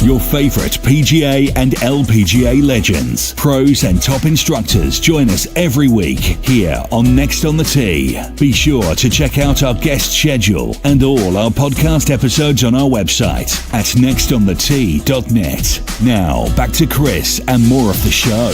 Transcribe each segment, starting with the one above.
Your favorite PGA and LPGA legends, pros and top instructors join us every week here on Next on the Tee. Be sure to check out our guest schedule and all our podcast episodes on our website at nextonthetee.net. Now, back to Chris and more of the show.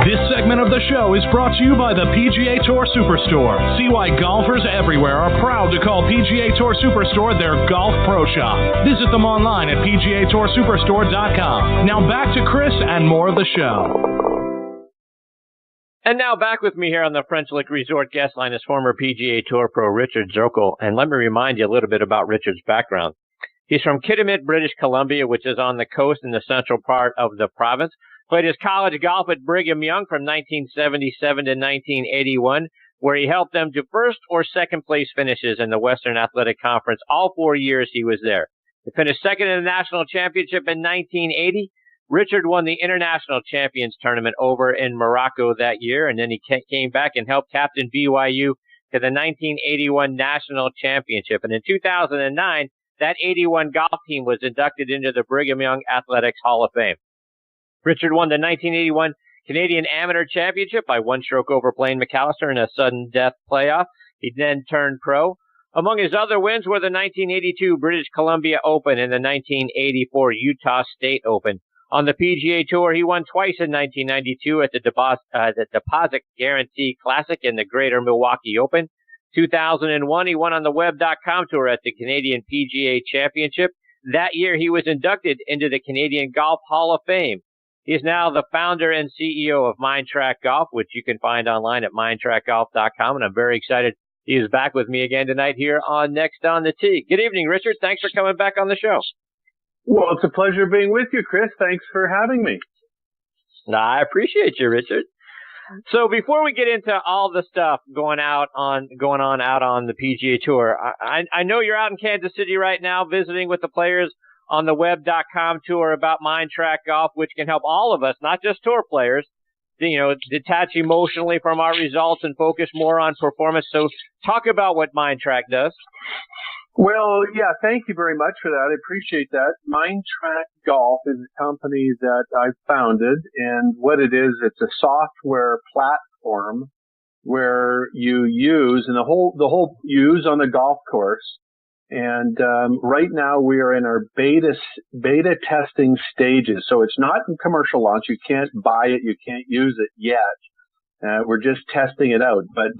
This segment of the show is brought to you by the PGA Tour Superstore. See why golfers everywhere are proud to call PGA Tour Superstore their golf pro shop. Visit them online at PGATourSuperstore.com. Now back to Chris and more of the show. And now back with me here on the French Lick Resort guest line is former PGA Tour pro Richard Zokol. And let me remind you a little bit about Richard's background. He's from Kitimat, British Columbia, which is on the coast in the central part of the province. Played his college golf at Brigham Young from 1977 to 1981, where he helped them to first or second place finishes in the Western Athletic Conference all 4 years he was there. He finished second in the national championship in 1980. Richard won the International Champions Tournament over in Morocco that year, and then he came back and helped captain BYU to the 1981 National Championship. And in 2009, that 81 golf team was inducted into the Brigham Young Athletics Hall of Fame. Richard won the 1981 Canadian Amateur Championship by one stroke over Blaine McAllister in a sudden death playoff. He then turned pro. Among his other wins were the 1982 British Columbia Open and the 1984 Utah State Open. On the PGA Tour, he won twice in 1992 at the Deposit Guarantee Classic and the Greater Milwaukee Open. 2001, he won on the Web.com Tour at the Canadian PGA Championship. That year, he was inducted into the Canadian Golf Hall of Fame. He is now the founder and CEO of Mindtrack Golf, which you can find online at mindtrackgolf.com. And I'm very excited he is back with me again tonight here on Next on the Tee. Good evening, Richard. Thanks for coming back on the show. Well, it's a pleasure being with you, Chris. Thanks for having me. I appreciate you, Richard. So before we get into all the stuff going on out on the PGA Tour, I know you're out in Kansas City right now visiting with the players on the Web.com Tour about Mindtrack Golf, which can help all of us, not just tour players, detach emotionally from our results and focus more on performance. So talk about what Mindtrack does. Well, yeah, thank you very much for that. I appreciate that. Mindtrack Golf is a company that I founded, and what it is, it's a software platform where you use, and the whole use on the golf course. And right now we are in our beta testing stages. So it's not in commercial launch. You can't buy it. You can't use it yet. We're just testing it out. But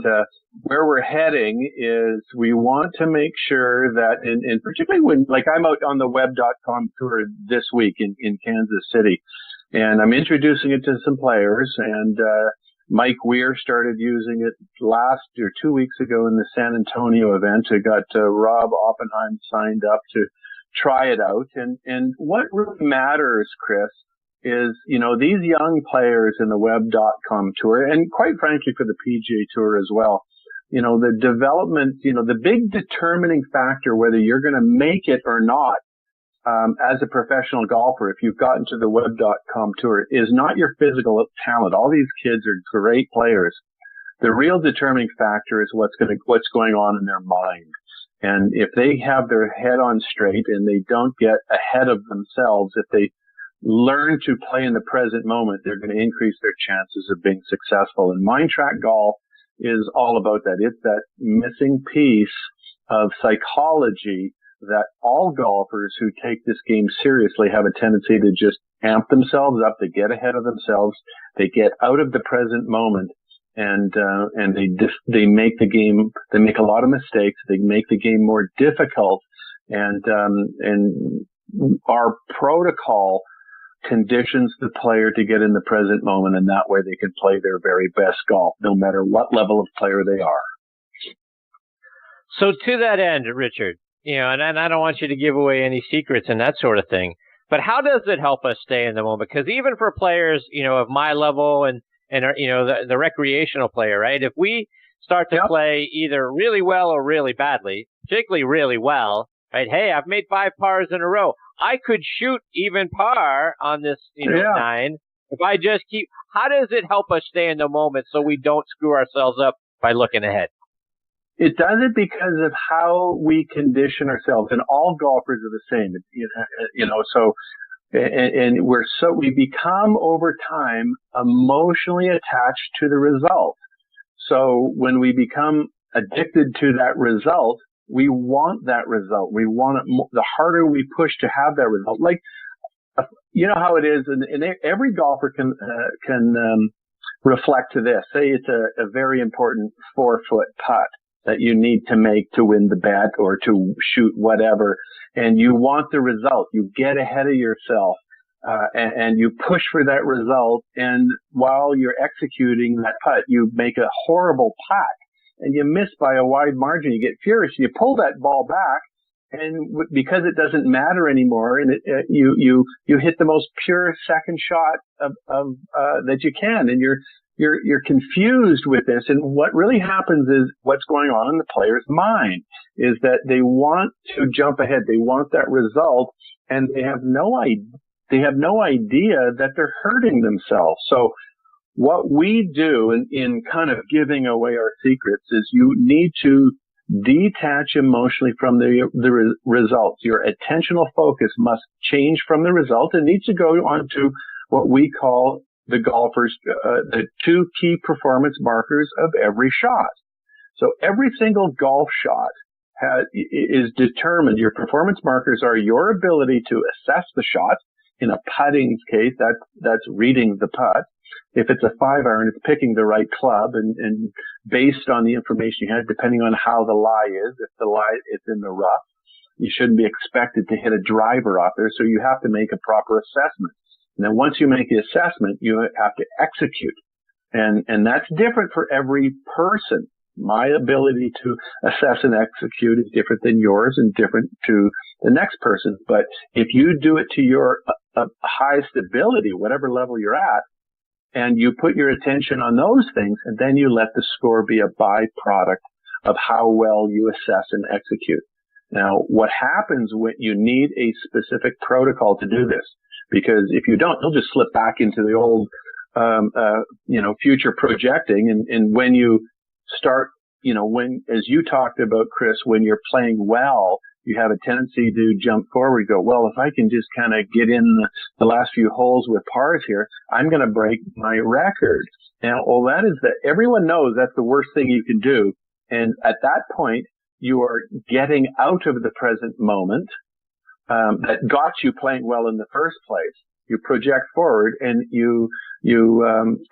where we're heading is we want to make sure that, and particularly when, like, I'm out on the Web.com Tour this week in Kansas City, and I'm introducing it to some players, and Mike Weir started using it 2 weeks ago in the San Antonio event. I got Rob Oppenheim signed up to try it out. And what really matters, Chris, is, these young players in the Web.com Tour, and quite frankly for the PGA Tour as well, the development, the big determining factor whether you're going to make it or not, as a professional golfer, if you've gotten to the Web.com Tour, is not your physical talent. All these kids are great players. The real determining factor is what's going on in their mind. And if they have their head on straight and they don't get ahead of themselves, if they learn to play in the present moment, they're going to increase their chances of being successful. And Mindtrack Golf is all about that. It's that missing piece of psychology that all golfers who take this game seriously have a tendency to just amp themselves up, they get ahead of themselves, they get out of the present moment, and they make the game, they make a lot of mistakes, they make the game more difficult, and our protocol conditions the player to get in the present moment, and that way they can play their very best golf, no matter what level of player they are. So to that end, Richard, and I don't want you to give away any secrets and that sort of thing, but how does it help us stay in the moment? Because even for players, of my level and the recreational player, right? If we start to play either really well or really badly, particularly really well, right? Hey, I've made 5 pars in a row. I could shoot even par on this, 9 if I just keep. How does it help us stay in the moment so we don't screw ourselves up by looking ahead? It does it because of how we condition ourselves, and all golfers are the same. So, and we become over time emotionally attached to the result. So when we become addicted to that result, we want that result. We want it the harder we push to have that result. Like, you know how it is, and every golfer can reflect to this. Say it's a very important 4-foot putt that you need to make to win the bet or to shoot whatever, and you want the result. You get ahead of yourself, and you push for that result, and while you're executing that putt, you make a horrible putt, and you miss by a wide margin. You get furious, and you pull that ball back, and because it doesn't matter anymore, and you hit the most pure second shot that you can, and you're confused with this. And what really happens is what's going on in the player's mind is that they want to jump ahead. They want that result, and they have no idea that they're hurting themselves. So what we do in kind of giving away our secrets is you need to detach emotionally from the results. Your attentional focus must change from the result and needs to go on to what we call the golfer's, the 2 key performance markers of every shot. So every single golf shot is determined. Your performance markers are your ability to assess the shot. In a putting case, that's reading the putt. If it's a 5-iron, it's picking the right club, and based on the information you had, depending on how the lie is, if the lie is in the rough, you shouldn't be expected to hit a driver off there, so you have to make a proper assessment. And then once you make the assessment, you have to execute. And that's different for every person. My ability to assess and execute is different than yours and different to the next person. But if you do it to your highest ability, whatever level you're at, and you put your attention on those things, and then you let the score be a byproduct of how well you assess and execute. Now, what happens when you need a specific protocol to do this? Because if you don't, you'll just slip back into the old, future projecting. And when you start, as you talked about, Chris, when you're playing well, you have a tendency to jump forward, go, well, if I can just kind of get in the last few holes with pars here, I'm going to break my record. Now, everyone knows that's the worst thing you can do. And at that point, you are getting out of the present moment, that got you playing well in the first place. You project forward and you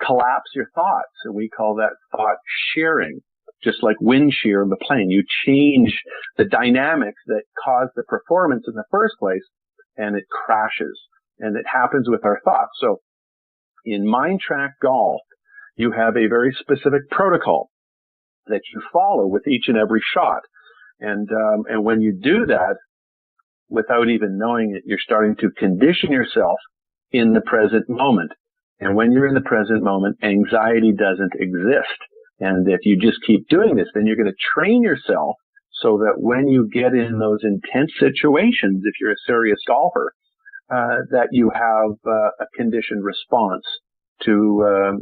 collapse your thoughts. And we call that thought shearing. Just like wind shear in the plane, you change the dynamics that caused the performance in the first place, and it crashes. And it happens with our thoughts. So in Mind Track Golf, you have a very specific protocol that you follow with each and every shot. And when you do that, without even knowing it, you're starting to condition yourself in the present moment. And when you're in the present moment, anxiety doesn't exist. And if you just keep doing this, then you're going to train yourself so that when you get in those intense situations, if you're a serious golfer, that you have a conditioned response to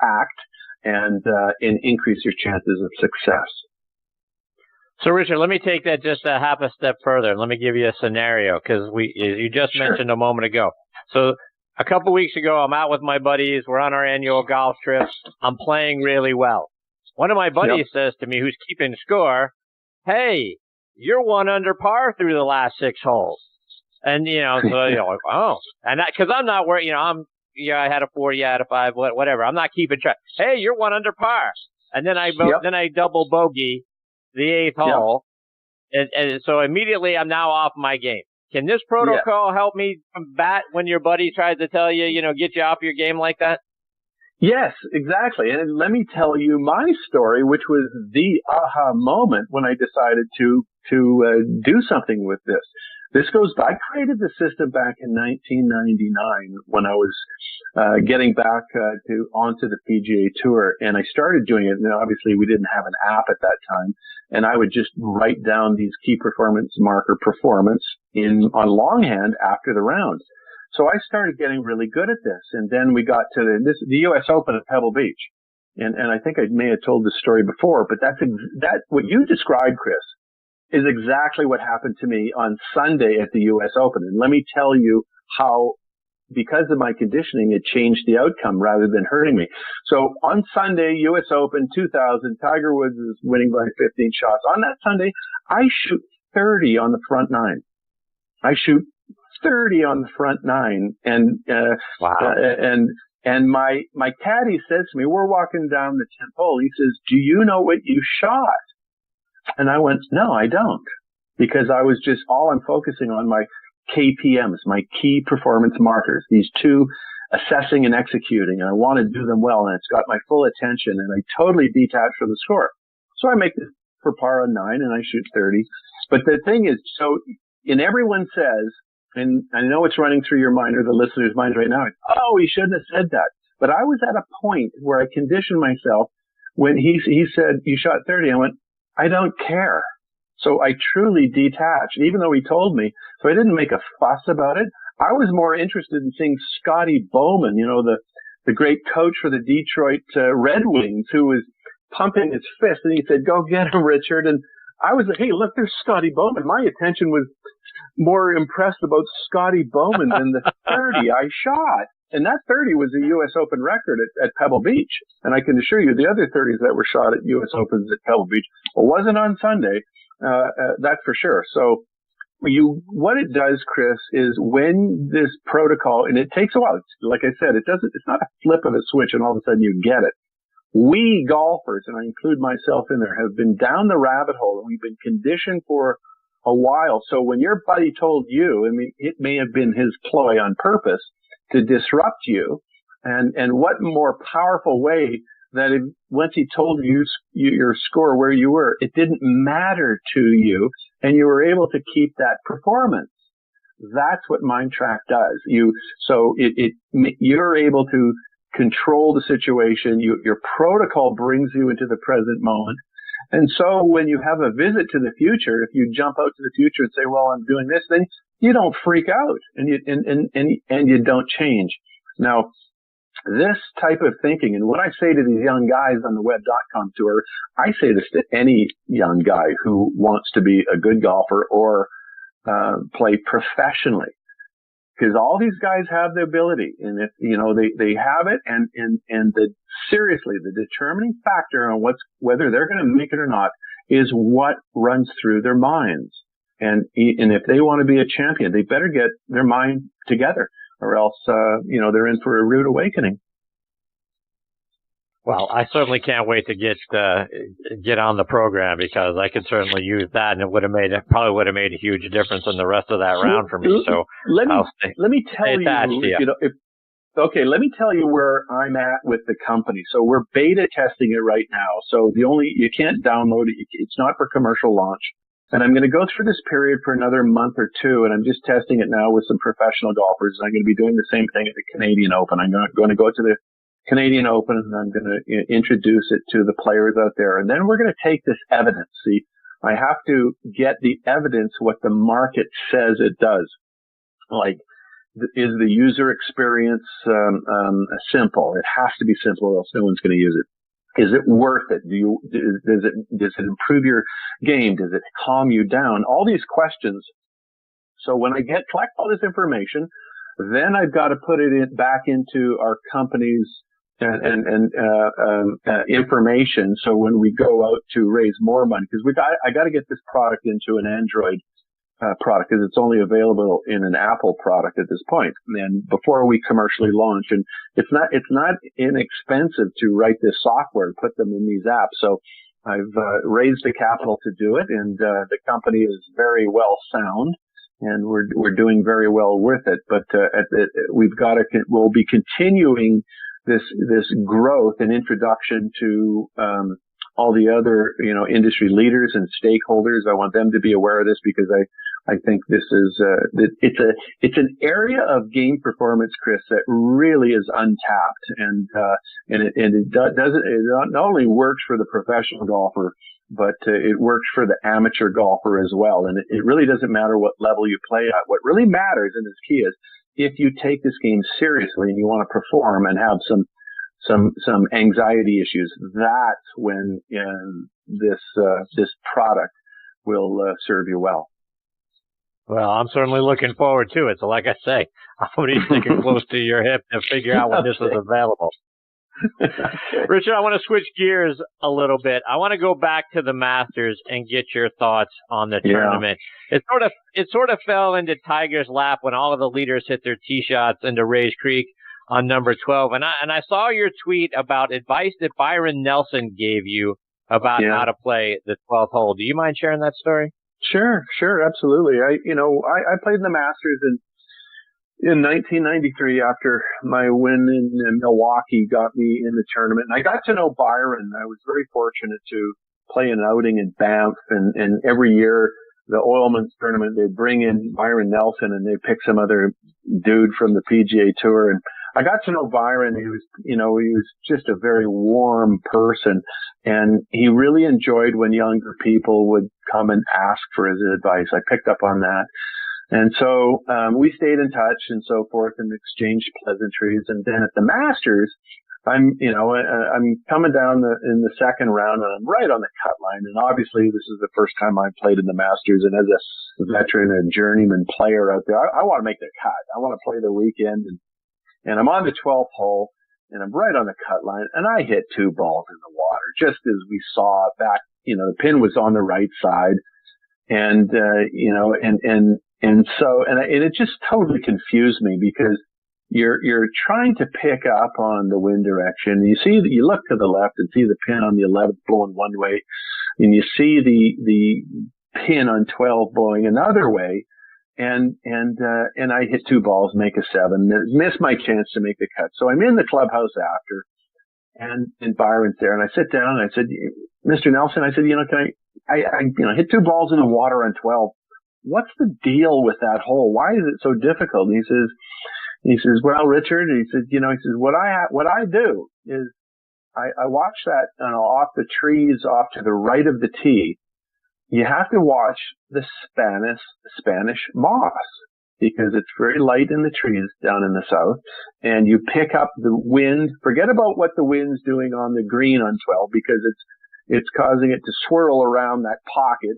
act and increase your chances of success. So, Richard, let me take that just a half a step further. Let me give you a scenario, because as you just mentioned a moment ago. So, a couple weeks ago, I'm out with my buddies. We're on our annual golf trip. I'm playing really well. One of my buddies says to me, who's keeping score, "Hey, you're 1 under par through the last 6 holes." And, oh. And because I'm not worried, I had a 4, you had a 5, whatever. I'm not keeping track. Hey, you're 1 under par. And then I double bogey the 8th hole. And so immediately I'm now off my game. Can this protocol help me combat when your buddy tries to tell you, get you off your game like that? Yes, exactly. And let me tell you my story, which was the aha moment when I decided to do something with this. I created the system back in 1999 when I was getting back onto the PGA Tour, and I started doing it. Now, obviously, we didn't have an app at that time, and I would just write down these key performance marker performance on longhand after the rounds. So I started getting really good at this, and then we got to the U.S. Open at Pebble Beach. and I think I may have told this story before, but that what you described, Chris, is exactly what happened to me on Sunday at the U.S. Open. And let me tell you how, because of my conditioning, it changed the outcome rather than hurting me. So on Sunday, U.S. Open 2000, Tiger Woods is winning by 15 shots. On that Sunday, I shoot 30 on the front nine. I shoot 30 on the front nine. And, wow. And my caddy says to me, we're walking down the 10th hole. He says, do you know what you shot? And I went, no, I don't, because I was just, all I'm focusing on my KPMs, my key performance markers, these two, assessing and executing, and I want to do them well, and it's got my full attention, and I totally detach from the score. So I make this for par on 9, and I shoot 30. But the thing is, so, and everyone says, and I know it's running through your mind or the listener's mind right now, oh, he shouldn't have said that. But I was at a point where I conditioned myself when he said, you shot 30, I went, I don't care. So I truly detached, even though he told me. So I didn't make a fuss about it. I was more interested in seeing Scotty Bowman, you know, the great coach for the Detroit Red Wings, who was pumping his fist, and he said, go get him, Richard. And I was like, hey, look, there's Scotty Bowman. My attention was more impressed about Scotty Bowman than the 30 I shot. And that 30 was a U.S. Open record at Pebble Beach. And I can assure you the other 30s that were shot at U.S. Opens at Pebble Beach wasn't on Sunday. That's for sure. So what it does, Chris, is when this protocol, and it takes a while, like I said, it's not a flip of a switch and all of a sudden you get it. We golfers, and I include myself in there, have been down the rabbit hole, and we've been conditioned for a while. So when your buddy told you, I mean, it may have been his ploy on purpose to disrupt you. And what more powerful way that once he told you your score where you were, it didn't matter to you and you were able to keep that performance. That's what MindTrack does. You're able to control the situation. Your protocol brings you into the present moment. And so when you have a visit to the future, if you jump out to the future and say, well, I'm doing this, then you don't freak out and you don't change. Now, this type of thinking, and what I say to these young guys on the web.com tour, I say this to any young guy who wants to be a good golfer or play professionally. Because all these guys have the ability, and if they have it, and seriously, the determining factor on whether they're going to make it or not is what runs through their minds. And if they want to be a champion, they better get their mind together, or else they're in for a rude awakening. Well, I certainly can't wait to get on the program, because I could certainly use that, and it probably would have made a huge difference in the rest of that round for me. So let me tell you. Let me tell you where I'm at with the company. So we're beta testing it right now. So you can't download it. It's not for commercial launch. And I'm going to go through this period for another month or two, and I'm just testing it now with some professional golfers. I'm going to be doing the same thing at the Canadian Open. I'm going to go to the Canadian Open, and I'm going to introduce it to the players out there. And then we're going to take this evidence. See, I have to get the evidence what the market says it does. Like, is the user experience simple? It has to be simple, or else no one's going to use it. Is it worth it? Does it improve your game? Does it calm you down? All these questions. So when I collect all this information, then I've got to put it back into our company's information. So when we go out to raise more money, because I got to get this product into an Android product, because it's only available in an Apple product at this point. And before we commercially launch, and it's not inexpensive to write this software and put them in these apps. So I've raised the capital to do it, and the company is very well sound, and we're doing very well with it. But we'll be continuing this growth and introduction to all the other industry leaders and stakeholders. I want them to be aware of this, because I think this is it's an area of game performance, Chris, that really is untapped, and it not only works for the professional golfer, but it works for the amateur golfer as well. And it really doesn't matter what level you play at. What really matters, and is key, is if you take this game seriously and you want to perform and have some anxiety issues, that's when this product will serve you well. Well, I'm certainly looking forward to it. So like I say, I'm going to be sticking close to your hip to figure out when this is available. Okay. Richard, I want to switch gears a little bit. I want to go back to the Masters and get your thoughts on the tournament. It sort of fell into Tiger's lap when all of the leaders hit their tee shots into Rays Creek on number 12. And I saw your tweet about advice that Byron Nelson gave you about how to play the 12th hole. Do you mind sharing that story? Sure, absolutely. I played in the Masters in 1993 after my win in Milwaukee got me in the tournament. And I got to know Byron. I was very fortunate to play an outing in Banff, and every year the Oilman's tournament, they'd bring in Byron Nelson and they'd pick some other dude from the PGA Tour. And I got to know Byron. He was just a very warm person, and he really enjoyed when younger people would come and ask for his advice. I picked up on that. And so, we stayed in touch and so forth and exchanged pleasantries. And then at the Masters, I'm coming down in the second round and I'm right on the cut line. And obviously this is the first time I played in the Masters. And as a veteran, a journeyman player out there, I want to make the cut. I want to play the weekend. And I'm on the 12th hole and I'm right on the cut line and I hit 2 balls in the water just as we saw back, the pin was on the right side. And it just totally confused me because you're trying to pick up on the wind direction. You look to the left and see the pin on the 11th blowing one way, and you see the pin on 12 blowing another way. And I hit 2 balls, make a 7, miss my chance to make the cut. So I'm in the clubhouse after, and Byron's there, and I sit down and I said, Mr. Nelson, I said, can I hit 2 balls in the water on 12. What's the deal with that hole? Why is it so difficult? And he says, well, Richard, what I do is I watch that, off the trees off to the right of the tee. You have to watch the Spanish moss because it's very light in the trees down in the south, and you pick up the wind. Forget about what the wind's doing on the green on 12 because it's causing it to swirl around that pocket.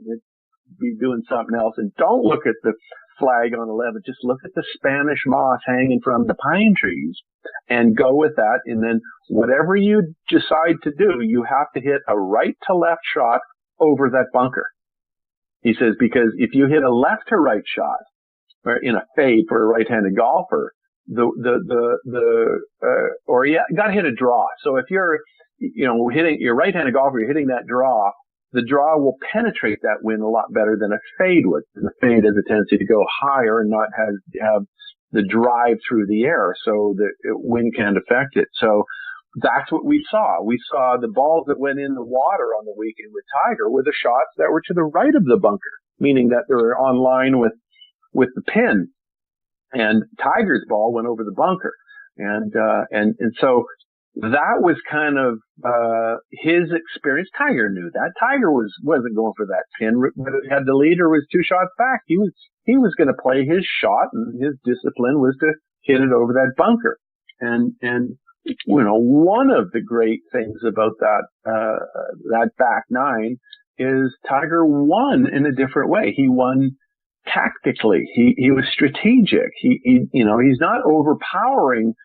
Be doing something else, and don't look at the flag on 11. Just look at the Spanish moss hanging from the pine trees and go with that. And then whatever you decide to do, you have to hit a right to left shot over that bunker. He says, because if you hit a left to right shot or in a fade for a right-handed golfer, or you got to hit a draw. So if you're, hitting your right-handed golfer, you're hitting that draw, the draw will penetrate that wind a lot better than a fade would. And the fade has a tendency to go higher and not have the drive through the air, so the wind can't affect it. So that's what we saw. We saw the balls that went in the water on the weekend with Tiger were the shots that were to the right of the bunker, meaning that they were on line with the pin. And Tiger's ball went over the bunker. And so that was kind of his experience. Tiger knew that. Tiger wasn't going for that pin. Had the leader was 2 shots back, he was going to play his shot, and his discipline was to hit it over that bunker. And one of the great things about that back 9 is Tiger won in a different way. He won tactically. He was strategic. He's not overpowering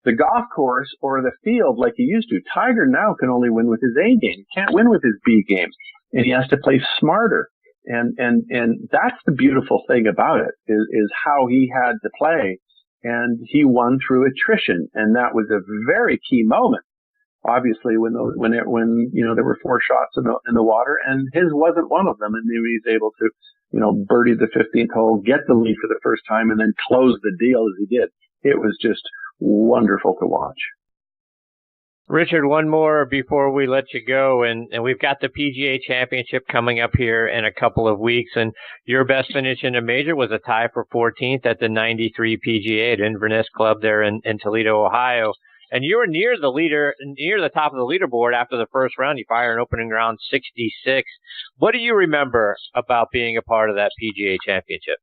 the golf course or the field like he used to. Tiger now can only win with his A game. He can't win with his B game, and he has to play smarter. And that's the beautiful thing about it is how he had to play, and he won through attrition, and that was a very key moment. Obviously, when there were 4 shots in the water, and his wasn't one of them, and he was able to birdie the 15th hole, get the lead for the first time, and then close the deal as he did. It was just wonderful to watch. Richard, one more before we let you go, and we've got the PGA Championship coming up here in a couple of weeks, and your best finish in a major was a tie for 14th at the 93 PGA at Inverness Club there in Toledo, Ohio. And you were near the top of the leaderboard after the first round. You fired an opening round 66. What do you remember about being a part of that PGA Championship?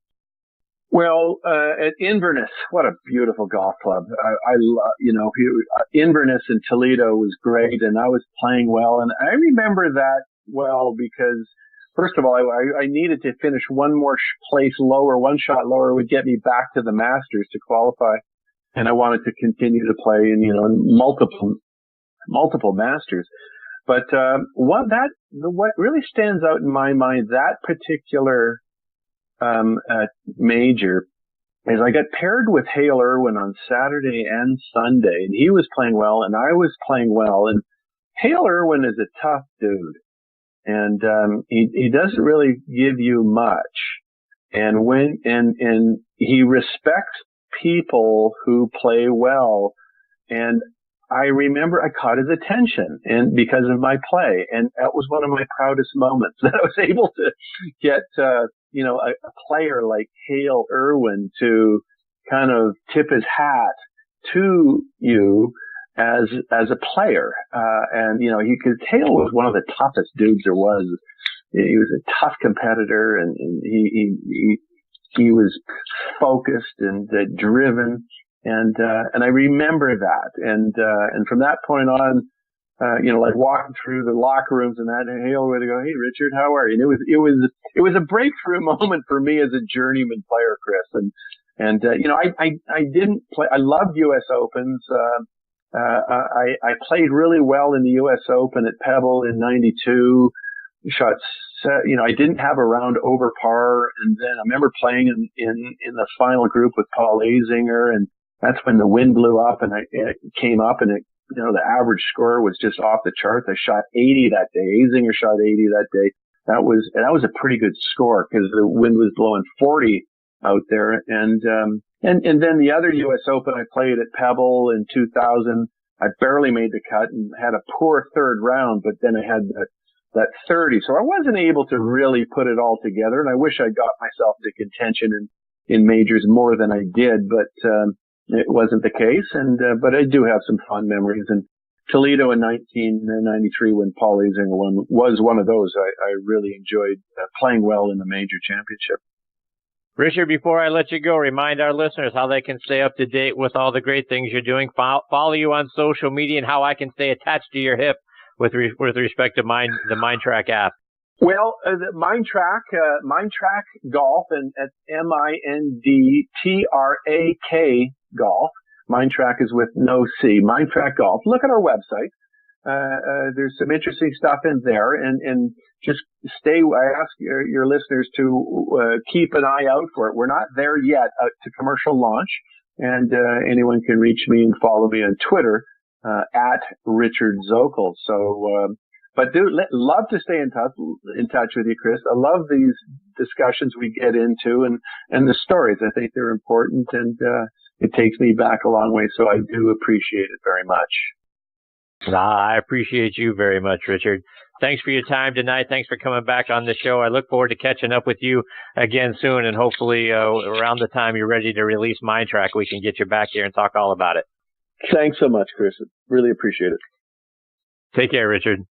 Well, at Inverness, what a beautiful golf club. I love, Inverness in Toledo was great, and I was playing well. And I remember that well because, first of all, I needed to finish one more place lower, one shot lower would get me back to the Masters to qualify. And I wanted to continue to play in, multiple Masters. But what really stands out in my mind, that particular major, is I got paired with Hale Irwin on Saturday and Sunday, and he was playing well, and I was playing well. And Hale Irwin is a tough dude, and he doesn't really give you much, and he respects people who play well. And I remember I caught his attention and because of my play. And that was one of my proudest moments that I was able to get, a player like Hale Irwin to kind of tip his hat to you as a player. Hale was one of the toughest dudes there was. He was a tough competitor, and he was focused and driven. And I remember that. And from that point on, walking through the locker rooms and that, and Hale would go, "Hey, Richard, how are you?" And it was a breakthrough moment for me as a journeyman player, Chris. I didn't play. I loved U.S. Opens. I played really well in the U.S. Open at Pebble in '92. I didn't have a round over par. And then I remember playing in the final group with Paul Azinger, and that's when the wind blew up and it came up, and the average score was just off the charts. I shot 80 that day. Azinger shot 80 that day. That was a pretty good score because the wind was blowing 40 out there. And then the other U.S. Open I played at Pebble in 2000, I barely made the cut and had a poor third round, but then I had that 30. So I wasn't able to really put it all together. And I wish I got myself into contention in majors more than I did, but it wasn't the case. But I do have some fond memories. And Toledo in 1993, when Paul Azinger won, was one of those. I really enjoyed playing well in the major championship. Richard, before I let you go, remind our listeners how they can stay up to date with all the great things you're doing. Follow you on social media, and how I can stay attached to your hip with respect to the Mindtrack app. Well, the Mindtrack Golf, and at MINDTRAK Golf. Mindtrack is with no C. Mindtrack Golf. Look at our website. There's some interesting stuff in there, and just stay. I ask your listeners to keep an eye out for it. We're not there yet to commercial launch, and anyone can reach me and follow me on Twitter at Richard Zokol. So, but love to stay in touch with you, Chris. I love these discussions we get into, and the stories. I think they're important, and it takes me back a long way. So I do appreciate it very much. I appreciate you very much, Richard. Thanks for your time tonight. Thanks for coming back on the show. I look forward to catching up with you again soon, and hopefully around the time you're ready to release Mindtrack, we can get you back here and talk all about it. Thanks so much, Chris. Really appreciate it. Take care, Richard.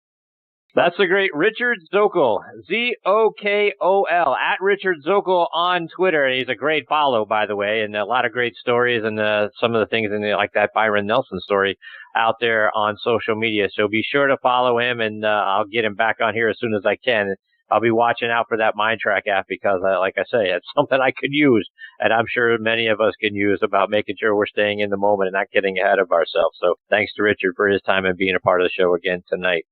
That's the great Richard Zokol, Zokol, at Richard Zokol on Twitter. He's a great follow, by the way, and a lot of great stories, and some of the things like that Byron Nelson story out there on social media. So be sure to follow him, and I'll get him back on here as soon as I can. I'll be watching out for that Mindtrack app because, like I say, it's something I could use, and I'm sure many of us can use about making sure we're staying in the moment and not getting ahead of ourselves. So thanks to Richard for his time and being a part of the show again tonight.